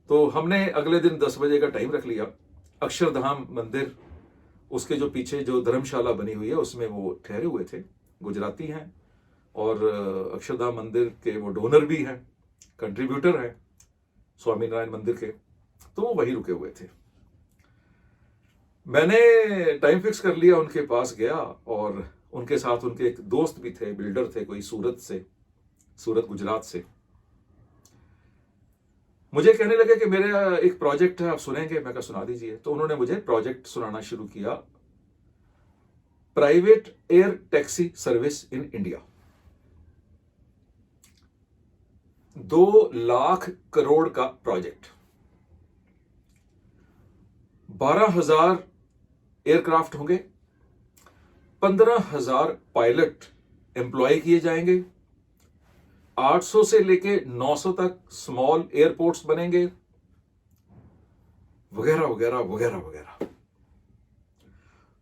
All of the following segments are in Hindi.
तो हमने अगले दिन 10 बजे का टाइम रख लिया। अक्षरधाम मंदिर, उसके जो पीछे जो धर्मशाला बनी हुई है उसमें वो ठहरे हुए थे। गुजराती हैं और अक्षरधाम मंदिर के वो डोनर भी हैं, कंट्रीब्यूटर हैं स्वामीनारायण मंदिर के, तो वो वहीं रुके हुए थे। मैंने टाइम फिक्स कर लिया, उनके पास गया और उनके साथ उनके एक दोस्त भी थे, बिल्डर थे, कोई सूरत से, सूरत गुजरात से। मुझे कहने लगे कि मेरा एक प्रोजेक्ट है, आप सुनेंगे? मैं कहा सुना दीजिए। तो उन्होंने मुझे प्रोजेक्ट सुनाना शुरू किया, private air taxi service in India. 2 lakh crore का प्रोजेक्ट, 12,000 एयरक्राफ्ट होंगे, 15,000 पायलट एम्प्लॉय किए जाएंगे, 800 से लेके 900 तक स्मॉल एयरपोर्ट्स बनेंगे, वगैरह वगैरह वगैरह वगैरह।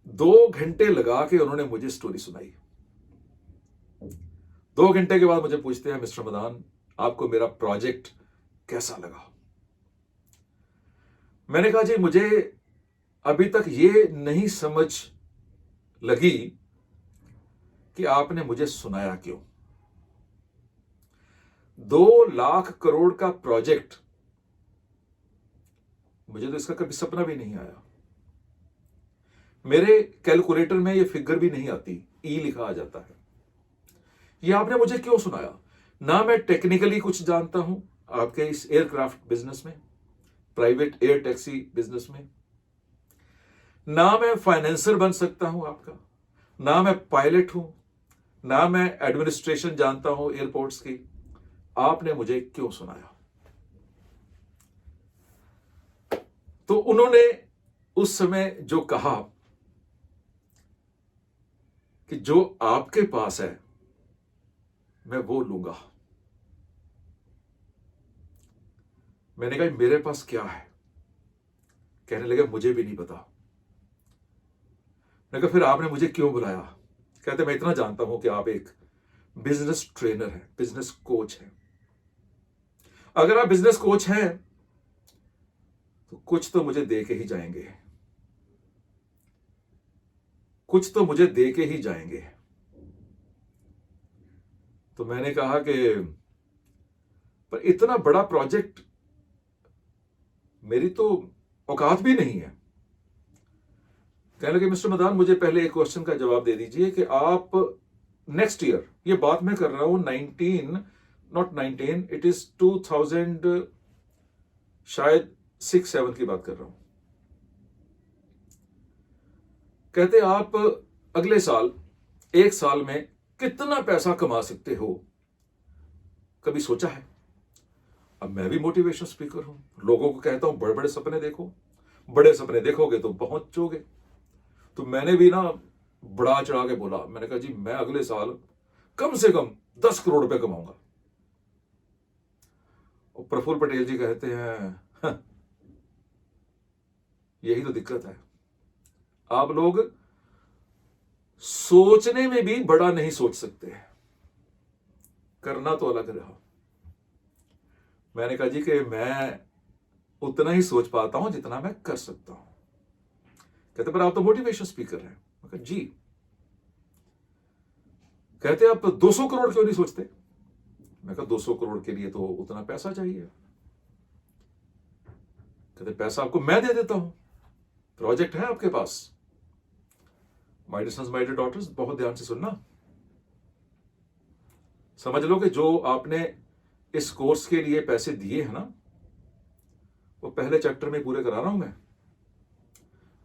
2 घंटे लगा के उन्होंने मुझे स्टोरी सुनाई। 2 घंटे के बाद मुझे पूछते हैं, मिस्टर मदान, आपको मेरा प्रोजेक्ट कैसा लगा? मैंने कहा जी, मुझे अभी तक ये नहीं समझ लगी कि आपने मुझे सुनाया क्यों। 2 लाख करोड़ का प्रोजेक्ट, मुझे तो इसका कभी सपना भी नहीं आया। मेरे कैलकुलेटर में ये फिगर भी नहीं आती, ई लिखा आ जाता है। ये आपने मुझे क्यों सुनाया? ना मैं टेक्निकली कुछ जानता हूं आपके इस एयरक्राफ्ट बिजनेस में, प्राइवेट एयर टैक्सी बिजनेस में, ना मैं फाइनेंसर बन सकता हूं आपका, ना मैं पायलट हूं, ना मैं एडमिनिस्ट्रेशन जानता हूं एयरपोर्ट्स की। आपने मुझे क्यों सुनाया? तो उन्होंने उस समय जो कहा कि जो आपके पास है मैं वो लूंगा। मैंने कहा मेरे पास क्या है? कहने लगे मुझे भी नहीं पता। मैंने कहा फिर आपने मुझे क्यों बुलाया? कहते मैं इतना जानता हूं कि आप एक बिजनेस ट्रेनर हैं, बिजनेस कोच हैं। अगर आप बिजनेस कोच हैं तो कुछ तो मुझे दे के ही जाएंगे, कुछ तो मुझे दे के ही जाएंगे। तो मैंने कहा कि पर इतना बड़ा प्रोजेक्ट मेरी तो औकात भी नहीं है। कहने लगे मिस्टर मदान, मुझे पहले एक क्वेश्चन का जवाब दे दीजिए कि आप नेक्स्ट ईयर, ये बात मैं कर रहा हूं 19 इट इज 2000 शायद 6-7 की बात कर रहा हूं। कहते आप अगले साल, 1 साल में कितना पैसा कमा सकते हो, कभी सोचा है? अब मैं भी मोटिवेशन स्पीकर हूं, लोगों को कहता हूं बड़े बड़े सपने देखो, बड़े सपने देखोगे तो पहुंचोगे। तो मैंने भी ना बड़ा चढ़ा के बोला। मैंने कहा जी मैं अगले साल कम से कम 10 करोड़ रुपए कमाऊंगा। और प्रफुल्ल पटेल जी कहते हैं "हाँ, यही तो दिक्कत है, आप लोग सोचने में भी बड़ा नहीं सोच सकते, करना तो अलग रहा। मैंने कहा जी कि मैं उतना ही सोच पाता हूं जितना मैं कर सकता हूं। कहते पर आप तो मोटिवेशन स्पीकर हैं। मैं कहा जी। कहते आप 200 करोड़ क्यों नहीं सोचते? मैं कहा 200 करोड़ के लिए तो उतना पैसा चाहिए। कहते पैसा आपको मैं दे देता हूं, प्रोजेक्ट है आपके पास। My dear sons, my dear daughters, बहुत ध्यान से सुनना। समझ लो कि जो आपने इस कोर्स के लिए पैसे दिए हैं ना, वो पहले चैप्टर में पूरे करा रहा हूं मैं।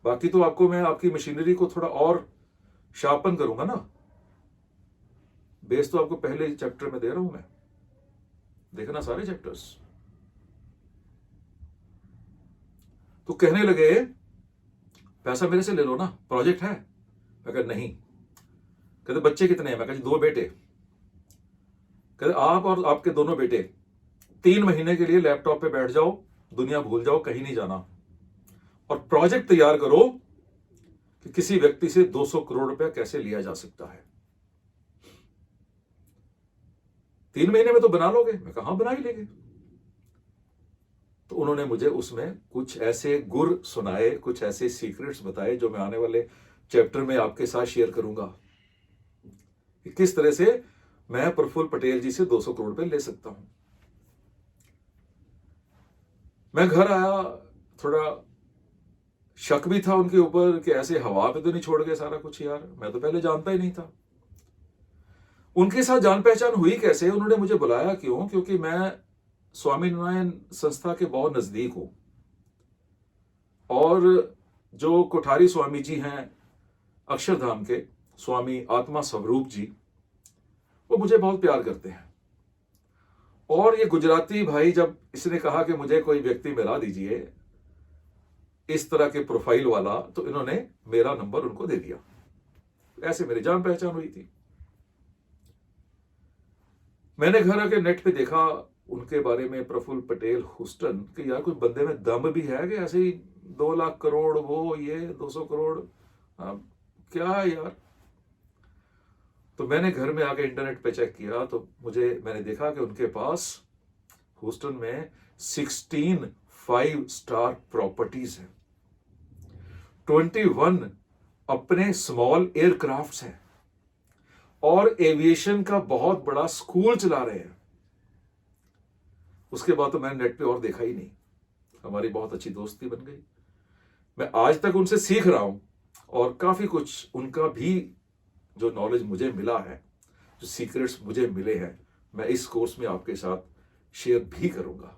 बाकी तो आपको मैं आपकी मशीनरी को थोड़ा और शार्पन करूंगा ना। बेस तो आपको पहले चैप्टर में दे रहा हूं मैं, देखना सारे चैप्टर्स। तो कहने लगे पैसा मेरे से ले लो ना, प्रोजेक्ट है। मैं कहा नहीं। कहते बच्चे कितने हैं? मैं कहा जी 2 बेटे। कहते आप और आपके दोनों बेटे 3 महीने के लिए लैपटॉप पे बैठ जाओ, दुनिया भूल जाओ, कहीं नहीं जाना, और प्रोजेक्ट तैयार करो कि किसी व्यक्ति से 200 करोड़ रुपया कैसे लिया जा सकता है। 3 महीने में तो बना लोगे? मैं कहा हाँ बना ही लेंगे। तो उन्होंने मुझे उसमें कुछ ऐसे गुर सुनाए, कुछ ऐसे सीक्रेट्स बताए जो मैं आने वाले चैप्टर में आपके साथ शेयर करूंगा कि किस तरह से मैं प्रफुल्ल पटेल जी से 200 करोड़ रुपए ले सकता हूं। मैं घर आया, थोड़ा शक भी था उनके ऊपर कि ऐसे हवा पे तो नहीं छोड़ गए सारा कुछ यार, मैं तो पहले जानता ही नहीं था। उनके साथ जान पहचान हुई कैसे, उन्होंने मुझे बुलाया क्यों? क्योंकि मैं स्वामीनारायण संस्था के बहुत नजदीक हूं और जो कोठारी स्वामी जी हैं अक्षरधाम के, स्वामी आत्मा स्वरूप जी, वो मुझे बहुत प्यार करते हैं। और ये गुजराती भाई, जब इसने कहा कि मुझे कोई व्यक्ति मिला दीजिए इस तरह के प्रोफाइल वाला, तो इन्होंने मेरा नंबर उनको दे दिया। ऐसे मेरी जान पहचान हुई थी। मैंने घर आके नेट पे देखा उनके बारे में, प्रफुल्ल पटेल ह्यूस्टन, कि यार कोई बंदे में दम भी है कि ऐसे ही 2 लाख करोड़, वो ये 200 करोड़, क्या है यार। तो मैंने घर में आके इंटरनेट पे चेक किया तो मैंने देखा कि उनके पास ह्यूस्टन में 16 5-स्टार प्रॉपर्टीज हैं, 21 अपने स्मॉल एयरक्राफ्ट्स हैं और एविएशन का बहुत बड़ा स्कूल चला रहे हैं। उसके बाद तो मैंने नेट पे और देखा ही नहीं। हमारी बहुत अच्छी दोस्ती बन गई। मैं आज तक उनसे सीख रहा हूं और काफी कुछ उनका भी जो नॉलेज मुझे मिला है, जो सीक्रेट्स मुझे मिले हैं, मैं इस कोर्स में आपके साथ शेयर भी करूंगा।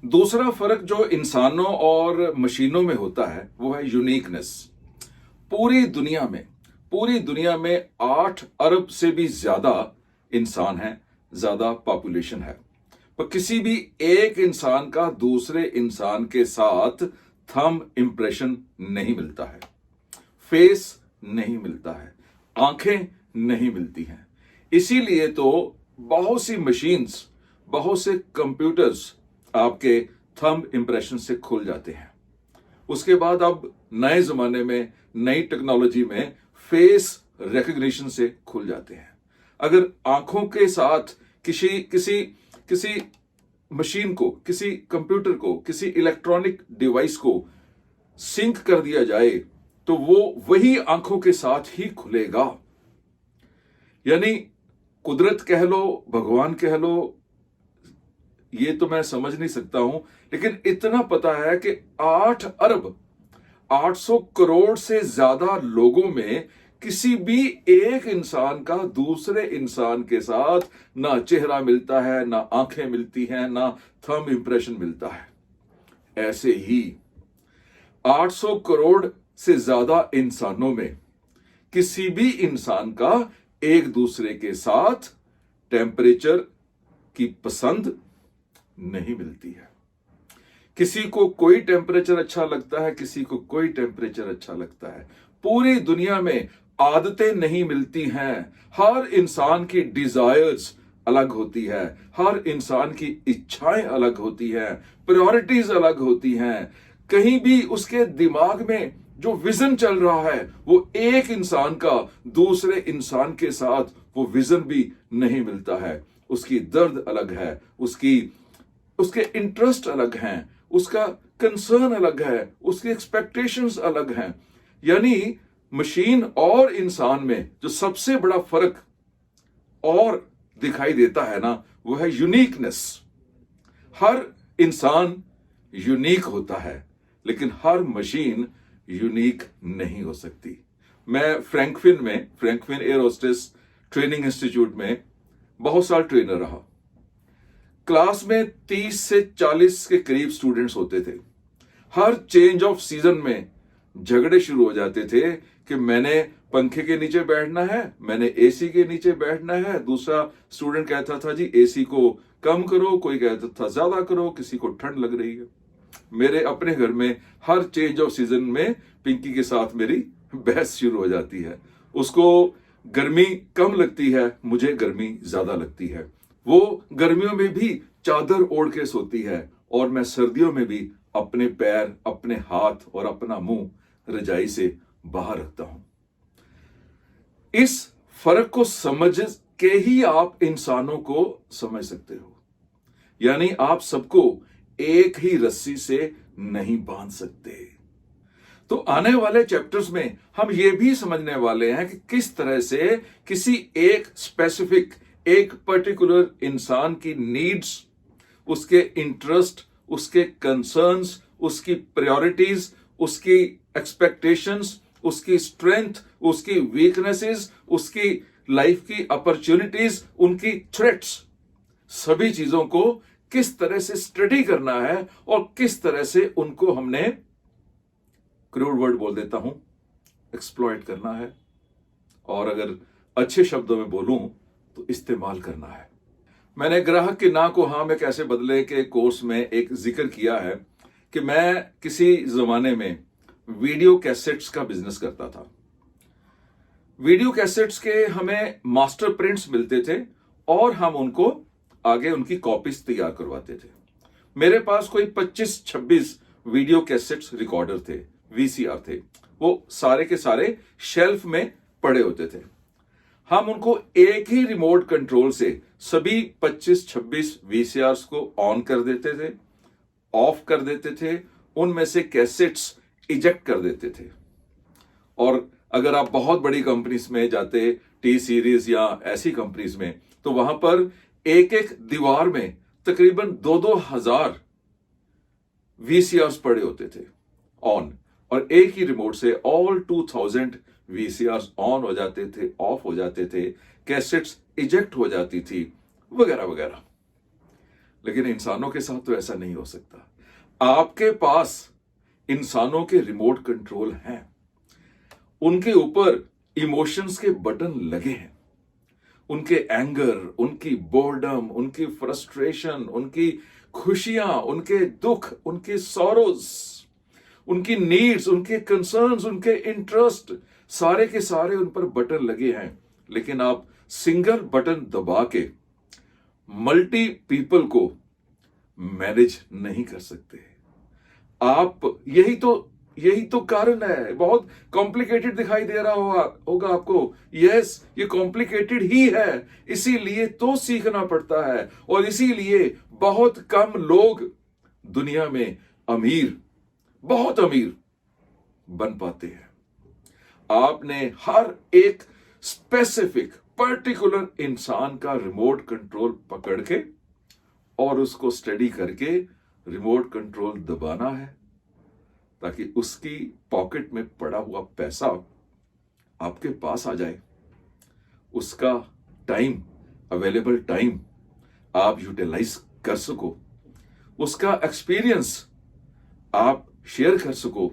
दूसरा फर्क जो इंसानों और मशीनों में होता है वो है यूनिकनेस। पूरी दुनिया में 8 अरब से भी ज्यादा इंसान हैं, ज्यादा पॉपुलेशन है, पर किसी भी एक इंसान का दूसरे इंसान के साथ थंब इंप्रेशन नहीं मिलता है, फेस नहीं मिलता है, आंखें नहीं मिलती हैं। इसीलिए तो बहुत सी मशीन्स, बहुत से कंप्यूटर्स आपके थंब इंप्रेशन से खुल जाते हैं। उसके बाद अब नए जमाने में, नई टेक्नोलॉजी में फेस रिकग्निशन से खुल जाते हैं। अगर आंखों के साथ किसी मशीन को, किसी कंप्यूटर को, किसी इलेक्ट्रॉनिक डिवाइस को सिंक कर दिया जाए तो वो वही आंखों के साथ ही खुलेगा। यानी कुदरत कह लो, भगवान कह लो, ये तो मैं समझ नहीं सकता हूं, लेकिन इतना पता है कि 8 अरब 800 करोड़ से ज्यादा लोगों में किसी भी एक इंसान का दूसरे इंसान के साथ ना चेहरा मिलता है, ना आंखें मिलती हैं, ना थंब इंप्रेशन मिलता है। ऐसे ही 800 करोड़ से ज्यादा इंसानों में किसी भी इंसान का एक दूसरे के साथ टेम्परेचर की पसंद नहीं मिलती है। किसी को कोई टेम्परेचर अच्छा लगता है, किसी को कोई टेम्परेचर अच्छा लगता है। पूरी दुनिया में आदतें नहीं मिलती हैं। हर इंसान की डिजायर्स अलग होती है, हर इंसान की इच्छाएं अलग होती हैं, प्रायोरिटीज अलग होती हैं। कहीं भी उसके दिमाग में जो विजन चल रहा है वो एक इंसान का दूसरे इंसान के साथ वो विजन भी नहीं मिलता है। उसकी दर्द अलग है, उसके इंटरेस्ट अलग हैं, उसका कंसर्न अलग है, उसकी एक्सपेक्टेशंस अलग हैं। यानी मशीन और इंसान में जो सबसे बड़ा फर्क और दिखाई देता है ना, वो है यूनिकनेस। हर इंसान यूनिक होता है, लेकिन हर मशीन यूनिक नहीं हो सकती। मैं Frankfinn air hostess training institute में बहुत साल ट्रेनर रहा। क्लास में 30 से 40 के करीब स्टूडेंट्स होते थे। हर चेंज ऑफ सीजन में झगड़े शुरू हो जाते थे कि मैंने पंखे के नीचे बैठना है, मैंने एसी के नीचे बैठना है। दूसरा स्टूडेंट कहता था जी एसी को कम करो, कोई कहता था ज्यादा करो, किसी को ठंड लग रही है। मेरे अपने घर में हर चेंज ऑफ सीजन में पिंकी के साथ मेरी बहस शुरू हो जाती है। उसको गर्मी कम लगती है, मुझे गर्मी ज्यादा लगती है। वो गर्मियों में भी चादर ओढ़ के सोती है और मैं सर्दियों में भी अपने पैर, अपने हाथ और अपना मुंह रजाई से बाहर रखता हूं। इस फर्क को समझ के ही आप इंसानों को समझ सकते हो। यानी आप सबको एक ही रस्सी से नहीं बांध सकते। तो आने वाले चैप्टर्स में हम ये भी समझने वाले हैं कि किस तरह से किसी एक स्पेसिफिक, एक पर्टिकुलर इंसान की नीड्स, उसके इंटरेस्ट, उसके कंसर्न्स, उसकी प्रायोरिटीज, उसकी एक्सपेक्टेशंस, उसकी स्ट्रेंथ, उसकी वीकनेसेस, उसकी लाइफ की अपॉर्चुनिटीज, उनकी थ्रेट्स, सभी चीजों को किस तरह से स्टडी करना है और किस तरह से उनको हमने, क्रूड वर्ड बोल देता हूं, एक्सप्लॉइट करना है, और अगर अच्छे शब्दों में बोलूं तो इस्तेमाल करना है। मैंने ग्राहक के ना को हां में कैसे बदले के कोर्स में एक जिक्र किया है कि मैं किसी जमाने में वीडियो कैसेट्स का बिजनेस करता था। वीडियो कैसेट्स के हमें मास्टर प्रिंट्स मिलते थे और हम उनको आगे उनकी कॉपीज तैयार करवाते थे। मेरे पास कोई 25-26 वीडियो कैसेट्स रिकॉर्डर थे, वीसीआर थे। वो सारे के सारे शेल्फ में पड़े होते थे। हम उनको एक ही रिमोट कंट्रोल से सभी 25-26 वीसीआर्स को ऑन कर देते थे, ऑफ कर देते थे, उनमें से कैसेट्स इजेक्ट कर देते थे। और अगर आप बहुत बड़ी कंपनीज में जाते, टी सीरीज या ऐसी कंपनीज में, तो वहां पर एक एक दीवार में तकरीबन 2-2 हजार वीसीआर्स पड़े होते थे ऑन, और एक ही रिमोट से ऑल 2000 वीसीआर्स ऑन हो जाते थे, ऑफ हो जाते थे, कैसेट्स इजेक्ट हो जाती थी, वगैरह वगैरह। लेकिन इंसानों के साथ तो ऐसा नहीं हो सकता। आपके पास इंसानों के रिमोट कंट्रोल हैं, उनके ऊपर इमोशंस के बटन लगे हैं। उनके एंगर, उनकी बोर्डम, उनकी फ्रस्ट्रेशन, उनकी खुशियां, उनके दुख, उनके सॉरोज, उनकी नीड्स, उनके कंसर्न्स, उनके इंटरेस्ट, सारे के सारे उन पर बटन लगे हैं। लेकिन आप सिंगल बटन दबा के मल्टी पीपल को मैनेज नहीं कर सकते। आप यही तो कारण है। बहुत कॉम्प्लिकेटेड दिखाई दे रहा होगा आपको। यस, ये कॉम्प्लिकेटेड ही है, इसीलिए तो सीखना पड़ता है, और इसीलिए बहुत कम लोग दुनिया में अमीर, बहुत अमीर बन पाते हैं। आपने हर एक स्पेसिफिक पर्टिकुलर इंसान का रिमोट कंट्रोल पकड़ के और उसको स्टडी करके रिमोट कंट्रोल दबाना है, ताकि उसकी पॉकेट में पड़ा हुआ पैसा आपके पास आ जाए। उसका टाइम, अवेलेबल टाइम आप यूटिलाइज कर सको, उसका एक्सपीरियंस आप शेयर कर सको,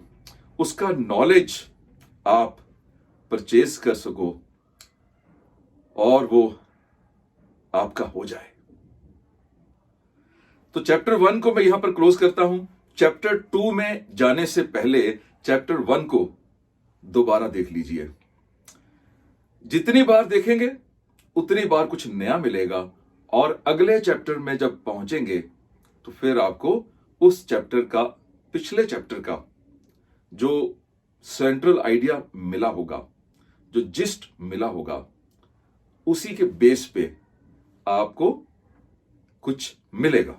उसका नॉलेज आप परचेज कर सको, और वो आपका हो जाए। तो चैप्टर 1 को मैं यहां पर क्लोज करता हूं। चैप्टर 2 में जाने से पहले चैप्टर 1 को दोबारा देख लीजिए। जितनी बार देखेंगे उतनी बार कुछ नया मिलेगा, और अगले चैप्टर में जब पहुंचेंगे तो फिर आपको उस चैप्टर का, पिछले चैप्टर का जो सेंट्रल आइडिया मिला होगा, जो जिस्ट मिला होगा, उसी के बेस पे आपको कुछ मिलेगा।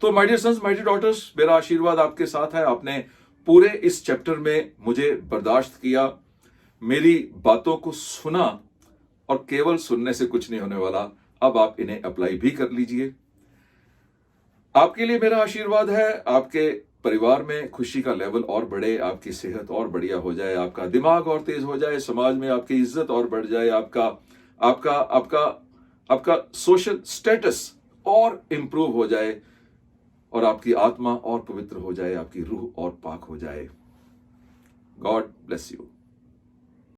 तो my dear sons, my dear daughters, मेरा आशीर्वाद आपके साथ है। आपने पूरे इस चैप्टर में मुझे बर्दाश्त किया, मेरी बातों को सुना, और केवल सुनने से कुछ नहीं होने वाला, अब आप इन्हें अप्लाई भी कर लीजिए। आपके लिए मेरा आशीर्वाद है, आपके परिवार में खुशी का लेवल और बढ़े, आपकी सेहत और बढ़िया हो जाए, आपका दिमाग और तेज हो जाए, समाज में आपकी इज्जत और बढ़ जाए, आपका आपका आपका आपका सोशल स्टेटस और इंप्रूव हो जाए, और आपकी आत्मा और पवित्र हो जाए, आपकी रूह और पाक हो जाए। God bless you.